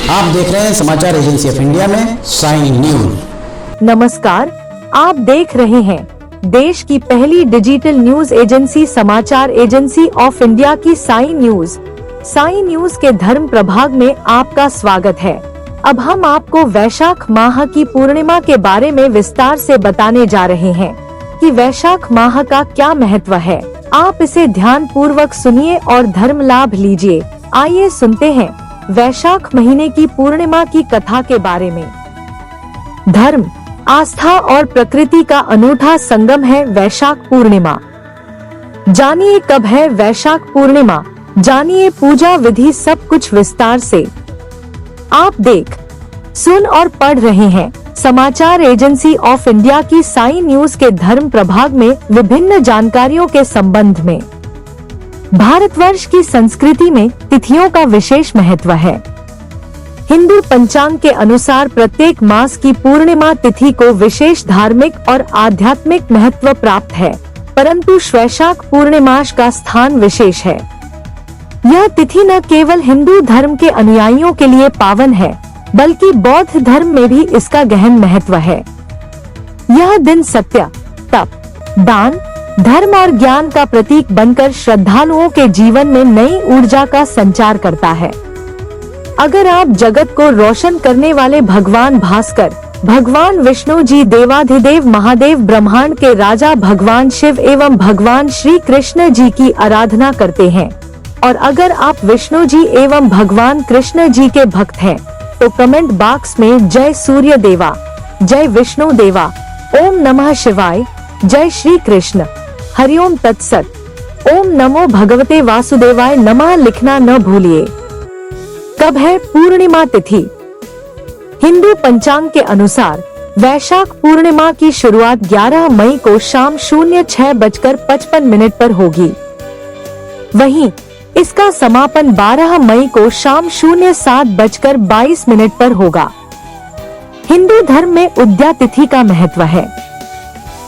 आप देख रहे हैं समाचार एजेंसी ऑफ इंडिया में साई न्यूज। नमस्कार, आप देख रहे हैं देश की पहली डिजिटल न्यूज एजेंसी समाचार एजेंसी ऑफ इंडिया की साई न्यूज। साई न्यूज के धर्म प्रभाग में आपका स्वागत है। अब हम आपको वैशाख माह की पूर्णिमा के बारे में विस्तार से बताने जा रहे हैं कि वैशाख माह का क्या महत्व है। आप इसे ध्यान पूर्वक सुनिए और धर्म लाभ लीजिए। आइए सुनते हैं वैशाख महीने की पूर्णिमा की कथा के बारे में। धर्म, आस्था और प्रकृति का अनूठा संगम है वैशाख पूर्णिमा। जानिए कब है वैशाख पूर्णिमा, जानिए पूजा विधि, सब कुछ विस्तार से। आप देख, सुन और पढ़ रहे हैं समाचार एजेंसी ऑफ इंडिया की साई न्यूज के धर्म प्रभाग में विभिन्न जानकारियों के संबंध में। भारतवर्ष की संस्कृति में तिथियों का विशेष महत्व है। हिंदू पंचांग के अनुसार प्रत्येक मास की पूर्णिमा तिथि को विशेष धार्मिक और आध्यात्मिक महत्व प्राप्त है, परंतु वैशाख पूर्णिमास का स्थान विशेष है। यह तिथि न केवल हिंदू धर्म के अनुयायियों के लिए पावन है, बल्कि बौद्ध धर्म में भी इसका गहन महत्व है। यह दिन सत्य, तप, दान, धर्म और ज्ञान का प्रतीक बनकर श्रद्धालुओं के जीवन में नई ऊर्जा का संचार करता है। अगर आप जगत को रोशन करने वाले भगवान भास्कर, भगवान विष्णु जी, देवाधिदेव महादेव, ब्रह्मांड के राजा भगवान शिव एवं भगवान श्री कृष्ण जी की आराधना करते हैं, और अगर आप विष्णु जी एवं भगवान कृष्ण जी के भक्त हैं, तो कमेंट बॉक्स में जय सूर्य देवा, जय विष्णु देवा, ओम नमः शिवाय, जय श्री कृष्ण, हरिओम तत्सत, ओम नमो भगवते वासुदेवाय नमः लिखना न भूलिए। कब है पूर्णिमा तिथि? हिंदू पंचांग के अनुसार वैशाख पूर्णिमा की शुरुआत 11 मई को शाम 06:55 पर होगी। वहीं इसका समापन 12 मई को शाम 07:22 पर होगा। हिंदू धर्म में उदया तिथि का महत्व है।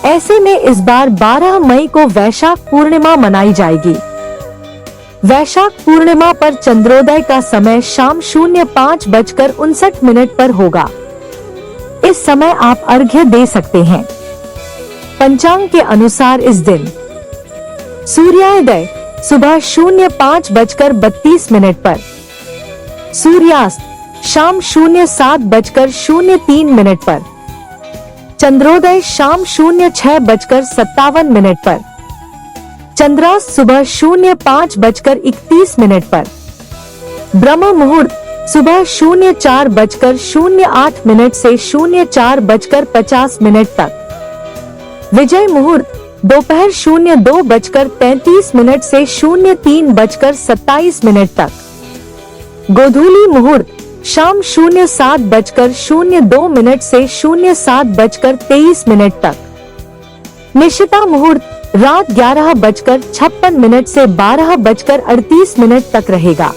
ऐसे में इस बार 12 मई को वैशाख पूर्णिमा मनाई जाएगी। वैशाख पूर्णिमा पर चंद्रोदय का समय शाम 05:59 पर होगा। इस समय आप अर्घ्य दे सकते हैं। पंचांग के अनुसार इस दिन सूर्योदय सुबह 05:32 पर, सूर्यास्त शाम 07:03 पर, चंद्रोदय शाम 06:57 पर, चंद्रास्त सुबह 05:31 पर, ब्रह्म मुहूर्त सुबह 04:08 से 04:50 तक, विजय मुहूर्त दोपहर 02:33 से 03:27 तक, गोधूली मुहूर्त शाम 07:02 से 07:23 तक, निशिता मुहूर्त रात 11:56 से 12:38 तक रहेगा।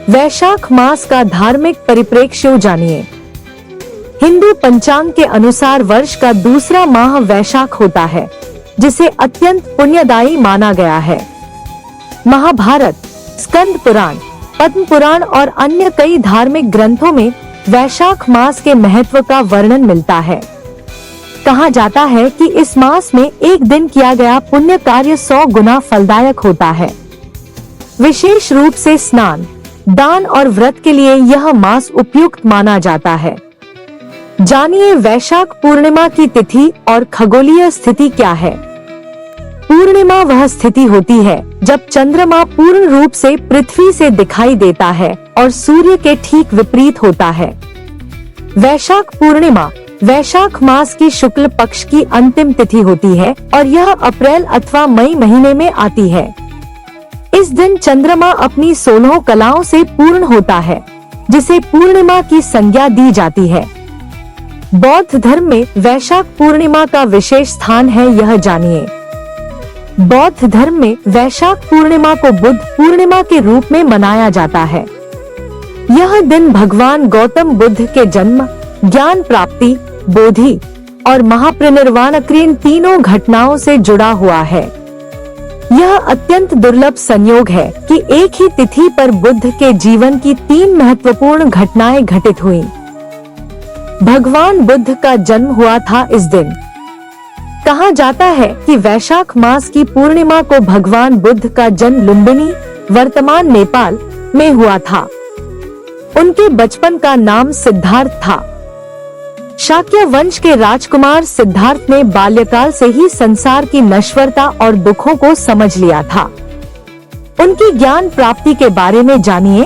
वैशाख मास का धार्मिक परिप्रेक्ष्य जानिए। हिंदू पंचांग के अनुसार वर्ष का दूसरा माह वैशाख होता है, जिसे अत्यंत पुण्यदायी माना गया है। महाभारत, स्कंद पुराण, पद्म पुराण और अन्य कई धार्मिक ग्रंथों में वैशाख मास के महत्व का वर्णन मिलता है। कहा जाता है कि इस मास में एक दिन किया गया पुण्य कार्य 100 गुना फलदायक होता है। विशेष रूप से स्नान, दान और व्रत के लिए यह मास उपयुक्त माना जाता है। जानिए वैशाख पूर्णिमा की तिथि और खगोलीय स्थिति क्या है। पूर्णिमा वह स्थिति होती है जब चंद्रमा पूर्ण रूप से पृथ्वी से दिखाई देता है और सूर्य के ठीक विपरीत होता है। वैशाख पूर्णिमा वैशाख मास की शुक्ल पक्ष की अंतिम तिथि होती है और यह अप्रैल अथवा मई महीने में आती है। इस दिन चंद्रमा अपनी 16 कलाओं से पूर्ण होता है, जिसे पूर्णिमा की संज्ञा दी जाती है। बौद्ध धर्म में वैशाख पूर्णिमा का विशेष स्थान है, यह जानिए। बौद्ध धर्म में वैशाख पूर्णिमा को बुद्ध पूर्णिमा के रूप में मनाया जाता है। यह दिन भगवान गौतम बुद्ध के जन्म, ज्ञान प्राप्ति, बोधि और महापरिनिर्वाण तीनों घटनाओं से जुड़ा हुआ है। यह अत्यंत दुर्लभ संयोग है कि एक ही तिथि पर बुद्ध के जीवन की 3 महत्वपूर्ण घटनाएं घटित हुईं। भगवान बुद्ध का जन्म हुआ था इस दिन। कहा जाता है कि वैशाख मास की पूर्णिमा को भगवान बुद्ध का जन्म लुम्बिनी, वर्तमान नेपाल में हुआ था। उनके बचपन का नाम सिद्धार्थ था। शाक्य वंश के राजकुमार सिद्धार्थ ने बाल्यकाल से ही संसार की नश्वरता और दुखों को समझ लिया था। उनकी ज्ञान प्राप्ति के बारे में जानिए।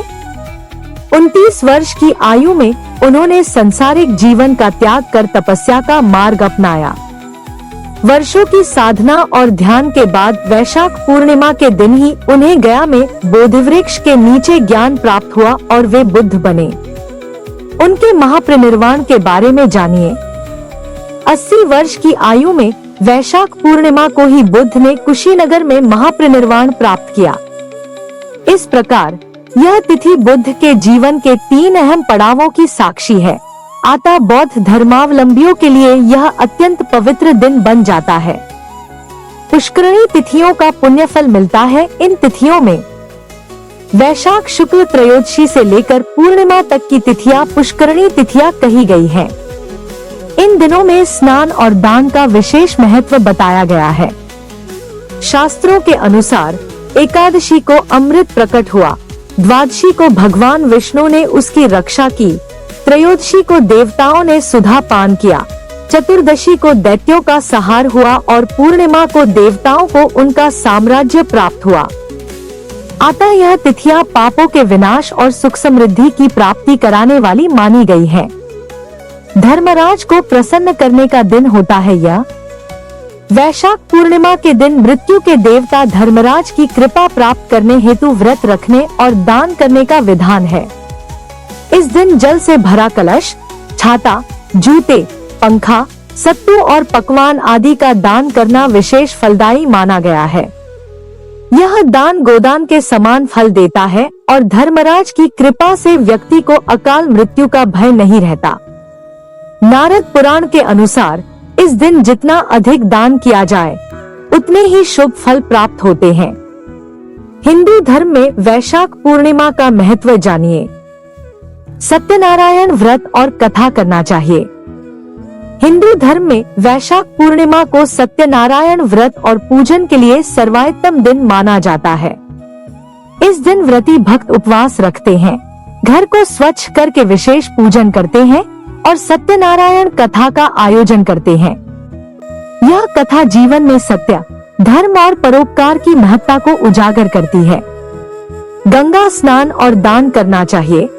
29 वर्ष की आयु में उन्होंने संसारिक जीवन का त्याग कर तपस्या का मार्ग अपनाया। वर्षों की साधना और ध्यान के बाद वैशाख पूर्णिमा के दिन ही उन्हें गया में बोधिवृक्ष के नीचे ज्ञान प्राप्त हुआ और वे बुद्ध बने। उनके महापरिनिर्वाण के बारे में जानिए। 80 वर्ष की आयु में वैशाख पूर्णिमा को ही बुद्ध ने कुशीनगर में महापरिनिर्वाण प्राप्त किया। इस प्रकार यह तिथि बुद्ध के जीवन के 3 अहम पड़ावों की साक्षी है। अतः बौद्ध धर्मावलंबियों के लिए यह अत्यंत पवित्र दिन बन जाता है। पुष्करणी तिथियों का पुण्यफल मिलता है। इन तिथियों में वैशाख शुक्ल त्रयोदशी से लेकर पूर्णिमा तक की तिथियां पुष्करणी तिथियां कही गई हैं। इन दिनों में स्नान और दान का विशेष महत्व बताया गया है। शास्त्रों के अनुसार एकादशी को अमृत प्रकट हुआ, द्वादशी को भगवान विष्णु ने उसकी रक्षा की, त्रयोदशी को देवताओं ने सुधा पान किया, चतुर्दशी को दैत्यों का संहार हुआ और पूर्णिमा को देवताओं को उनका साम्राज्य प्राप्त हुआ। अतः यह तिथियां पापों के विनाश और सुख समृद्धि की प्राप्ति कराने वाली मानी गई है। धर्मराज को प्रसन्न करने का दिन होता है यह। वैशाख पूर्णिमा के दिन मृत्यु के देवता धर्मराज की कृपा प्राप्त करने हेतु व्रत रखने और दान करने का विधान है। इस दिन जल से भरा कलश, छाता, जूते, पंखा, सत्तू और पकवान आदि का दान करना विशेष फलदायी माना गया है। यह दान गोदान के समान फल देता है और धर्मराज की कृपा से व्यक्ति को अकाल मृत्यु का भय नहीं रहता। नारद पुराण के अनुसार इस दिन जितना अधिक दान किया जाए उतने ही शुभ फल प्राप्त होते हैं। हिंदू धर्म में वैशाख पूर्णिमा का महत्व जानिए। सत्यनारायण व्रत और कथा करना चाहिए। हिंदू धर्म में वैशाख पूर्णिमा को सत्यनारायण व्रत और पूजन के लिए सर्वोत्तम दिन माना जाता है। इस दिन व्रती भक्त उपवास रखते हैं, घर को स्वच्छ करके विशेष पूजन करते हैं और सत्यनारायण कथा का आयोजन करते हैं। यह कथा जीवन में सत्य, धर्म और परोपकार की महत्ता को उजागर करती है। गंगा स्नान और दान करना चाहिए।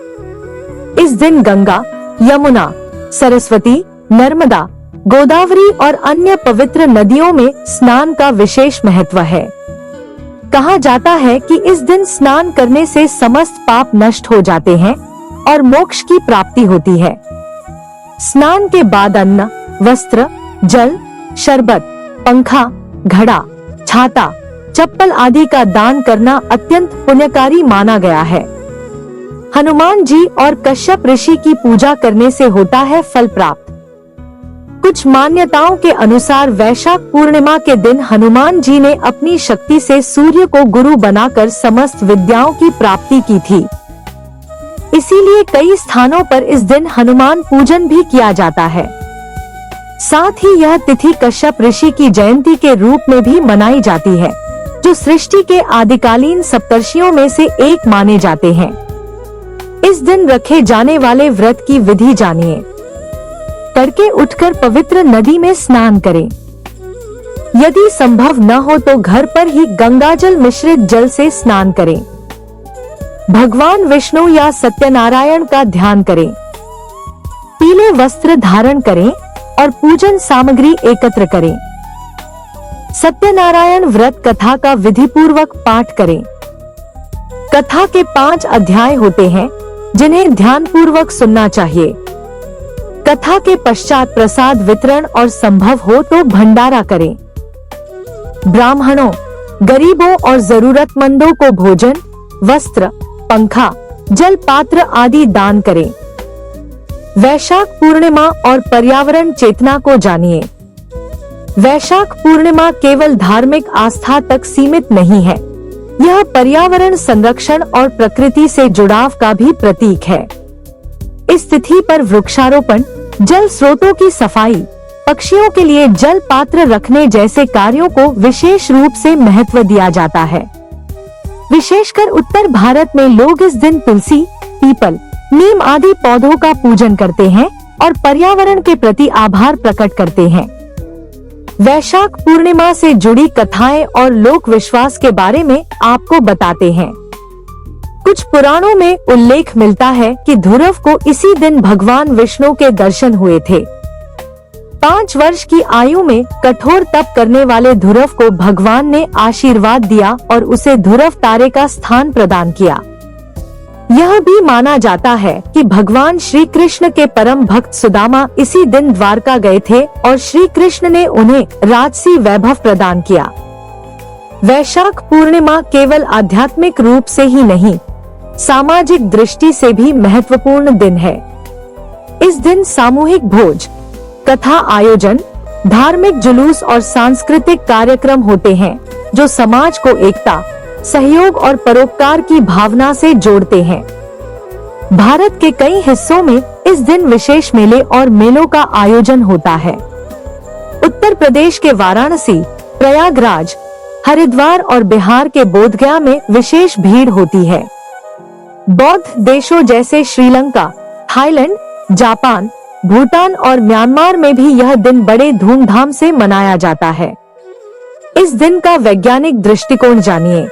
इस दिन गंगा, यमुना, सरस्वती, नर्मदा, गोदावरी और अन्य पवित्र नदियों में स्नान का विशेष महत्व है। कहा जाता है कि इस दिन स्नान करने से समस्त पाप नष्ट हो जाते हैं और मोक्ष की प्राप्ति होती है। स्नान के बाद अन्न, वस्त्र, जल, शरबत, पंखा, घड़ा, छाता, चप्पल आदि का दान करना अत्यंत पुण्यकारी माना गया है। हनुमान जी और कश्यप ऋषि की पूजा करने से होता है फल प्राप्त। कुछ मान्यताओं के अनुसार वैशाख पूर्णिमा के दिन हनुमान जी ने अपनी शक्ति से सूर्य को गुरु बनाकर समस्त विद्याओं की प्राप्ति की थी। इसीलिए कई स्थानों पर इस दिन हनुमान पूजन भी किया जाता है। साथ ही यह तिथि कश्यप ऋषि की जयंती के रूप में भी मनाई जाती है, जो सृष्टि के आदिकालीन सप्तर्षियों में से एक माने जाते हैं। इस दिन रखे जाने वाले व्रत की विधि जानिए। तड़के उठकर पवित्र नदी में स्नान करें। यदि संभव न हो तो घर पर ही गंगाजल मिश्रित जल से स्नान करें। भगवान विष्णु या सत्यनारायण का ध्यान करें। पीले वस्त्र धारण करें और पूजन सामग्री एकत्र करें। सत्यनारायण व्रत कथा का विधि पूर्वक पाठ करें। कथा के 5 अध्याय होते हैं जिन्हें ध्यान पूर्वक सुनना चाहिए। कथा के पश्चात प्रसाद वितरण और संभव हो तो भंडारा करें। ब्राह्मणों, गरीबों और जरूरतमंदों को भोजन, वस्त्र, पंखा, जल पात्र आदि दान करें। वैशाख पूर्णिमा और पर्यावरण चेतना को जानिए। वैशाख पूर्णिमा केवल धार्मिक आस्था तक सीमित नहीं है, यह पर्यावरण संरक्षण और प्रकृति से जुड़ाव का भी प्रतीक है। इस तिथि पर वृक्षारोपण, जल स्रोतों की सफाई, पक्षियों के लिए जल पात्र रखने जैसे कार्यों को विशेष रूप से महत्व दिया जाता है। विशेषकर उत्तर भारत में लोग इस दिन तुलसी, पीपल, नीम आदि पौधों का पूजन करते हैं और पर्यावरण के प्रति आभार प्रकट करते हैं। वैशाख पूर्णिमा से जुड़ी कथाएं और लोक विश्वास के बारे में आपको बताते हैं। कुछ पुराणों में उल्लेख मिलता है कि ध्रुव को इसी दिन भगवान विष्णु के दर्शन हुए थे। 5 वर्ष की आयु में कठोर तप करने वाले ध्रुव को भगवान ने आशीर्वाद दिया और उसे ध्रुव तारे का स्थान प्रदान किया। यह भी माना जाता है कि भगवान श्री कृष्ण के परम भक्त सुदामा इसी दिन द्वारका गए थे और श्री कृष्ण ने उन्हें राजसी वैभव प्रदान किया। वैशाख पूर्णिमा केवल आध्यात्मिक रूप से ही नहीं, सामाजिक दृष्टि से भी महत्वपूर्ण दिन है। इस दिन सामूहिक भोज, कथा आयोजन, धार्मिक जुलूस और सांस्कृतिक कार्यक्रम होते हैं जो समाज को एकता, सहयोग और परोपकार की भावना से जोड़ते हैं। भारत के कई हिस्सों में इस दिन विशेष मेले और मेलों का आयोजन होता है। उत्तर प्रदेश के वाराणसी, प्रयागराज, हरिद्वार और बिहार के बोधगया में विशेष भीड़ होती है। बौद्ध देशों जैसे श्रीलंका, थाईलैंड, जापान, भूटान और म्यांमार में भी यह दिन बड़े धूमधाम से मनाया जाता है। इस दिन का वैज्ञानिक दृष्टिकोण जानिए।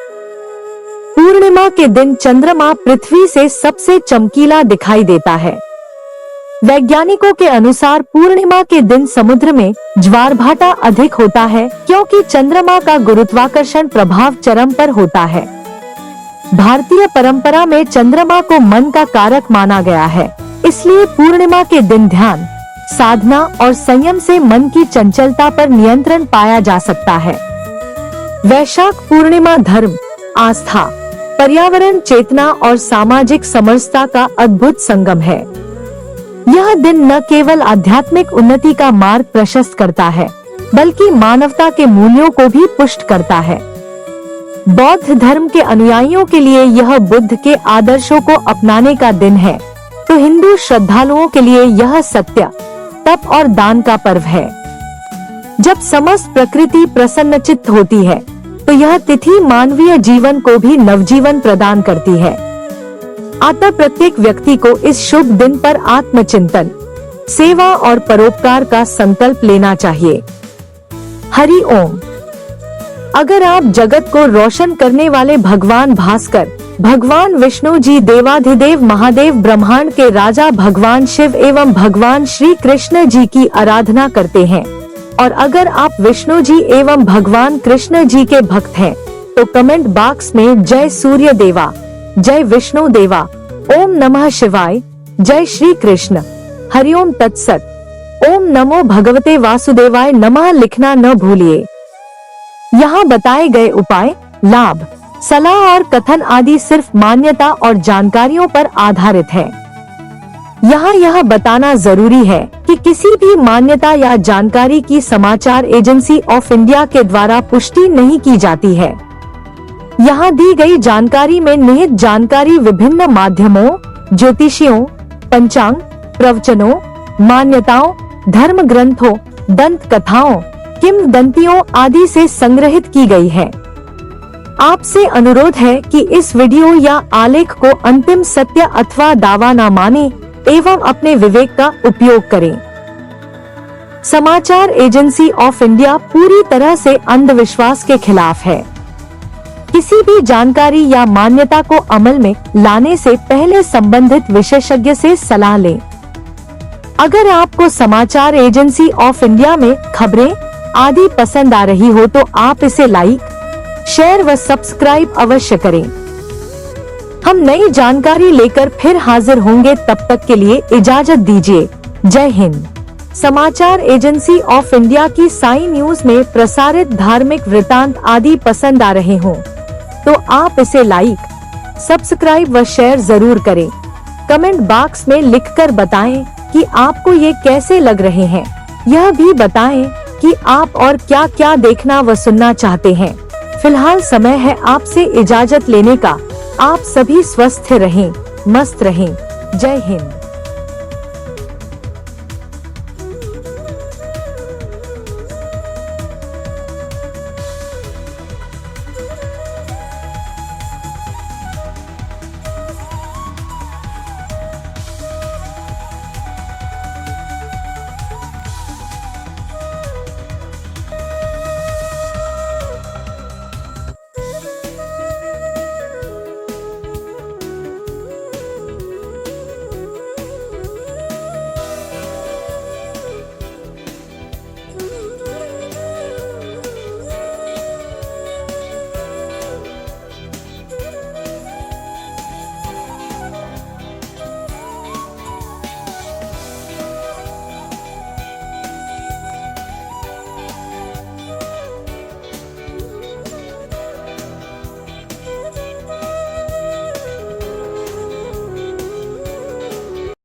पूर्णिमा के दिन चंद्रमा पृथ्वी से सबसे चमकीला दिखाई देता है। वैज्ञानिकों के अनुसार पूर्णिमा के दिन समुद्र में ज्वारभाटा अधिक होता है क्योंकि चंद्रमा का गुरुत्वाकर्षण प्रभाव चरम पर होता है। भारतीय परंपरा में चंद्रमा को मन का कारक माना गया है, इसलिए पूर्णिमा के दिन ध्यान, साधना और संयम से मन की चंचलता पर नियंत्रण पाया जा सकता है। वैशाख पूर्णिमा धर्म, आस्था, पर्यावरण चेतना और सामाजिक समरसता का अद्भुत संगम है। यह दिन न केवल आध्यात्मिक उन्नति का मार्ग प्रशस्त करता है, बल्कि मानवता के मूल्यों को भी पुष्ट करता है। बौद्ध धर्म के अनुयायियों के लिए यह बुद्ध के आदर्शों को अपनाने का दिन है, तो हिंदू श्रद्धालुओं के लिए यह सत्य, तप और दान का पर्व है। जब समस्त प्रकृति प्रसन्नचित्त होती है, तो यह तिथि मानवीय जीवन को भी नवजीवन प्रदान करती है। अतः प्रत्येक व्यक्ति को इस शुभ दिन पर आत्मचिंतन, सेवा और परोपकार का संकल्प लेना चाहिए। हरि ओम। अगर आप जगत को रोशन करने वाले भगवान भास्कर, भगवान विष्णु जी, देवाधिदेव महादेव, ब्रह्मांड के राजा भगवान शिव एवं भगवान श्री कृष्ण जी की आराधना करते हैं, और अगर आप विष्णु जी एवं भगवान कृष्ण जी के भक्त हैं, तो कमेंट बॉक्स में जय सूर्य देवा, जय विष्णु देवा, ओम नमः शिवाय, जय श्री कृष्ण, हरिओम तत्सत, ओम नमो भगवते वासुदेवाय नमः लिखना न भूलिए। यहाँ बताए गए उपाय, लाभ, सलाह और कथन आदि सिर्फ मान्यता और जानकारियों पर आधारित है। यहाँ यह बताना जरूरी है कि किसी भी मान्यता या जानकारी की समाचार एजेंसी ऑफ इंडिया के द्वारा पुष्टि नहीं की जाती है। यहाँ दी गई जानकारी में निहित जानकारी विभिन्न माध्यमों, ज्योतिषियों, पंचांग, प्रवचनों, मान्यताओं, धर्म ग्रंथों, दंत कथाओं, किंवदंतियों आदि से संग्रहित की गई है। आपसे अनुरोध है कि इस वीडियो या आलेख को अंतिम सत्य अथवा दावा न माने एवं अपने विवेक का उपयोग करें। समाचार एजेंसी ऑफ इंडिया पूरी तरह से अंधविश्वास के खिलाफ है। किसी भी जानकारी या मान्यता को अमल में लाने से पहले संबंधित विशेषज्ञ से सलाह लें। अगर आपको समाचार एजेंसी ऑफ इंडिया में खबरें आदि पसंद आ रही हो तो आप इसे लाइक, शेयर व सब्सक्राइब अवश्य करें। हम नई जानकारी लेकर फिर हाजिर होंगे, तब तक के लिए इजाजत दीजिए। जय हिंद। समाचार एजेंसी ऑफ इंडिया की साई न्यूज में प्रसारित धार्मिक वृतांत आदि पसंद आ रहे हों तो आप इसे लाइक, सब्सक्राइब व शेयर जरूर करें। कमेंट बॉक्स में लिखकर बताएं कि आपको ये कैसे लग रहे हैं। यह भी बताएं कि आप और क्या क्या देखना व सुनना चाहते हैं। फिलहाल समय है आपसे इजाजत लेने का। आप सभी स्वस्थ रहें, मस्त रहें। जय हिंद।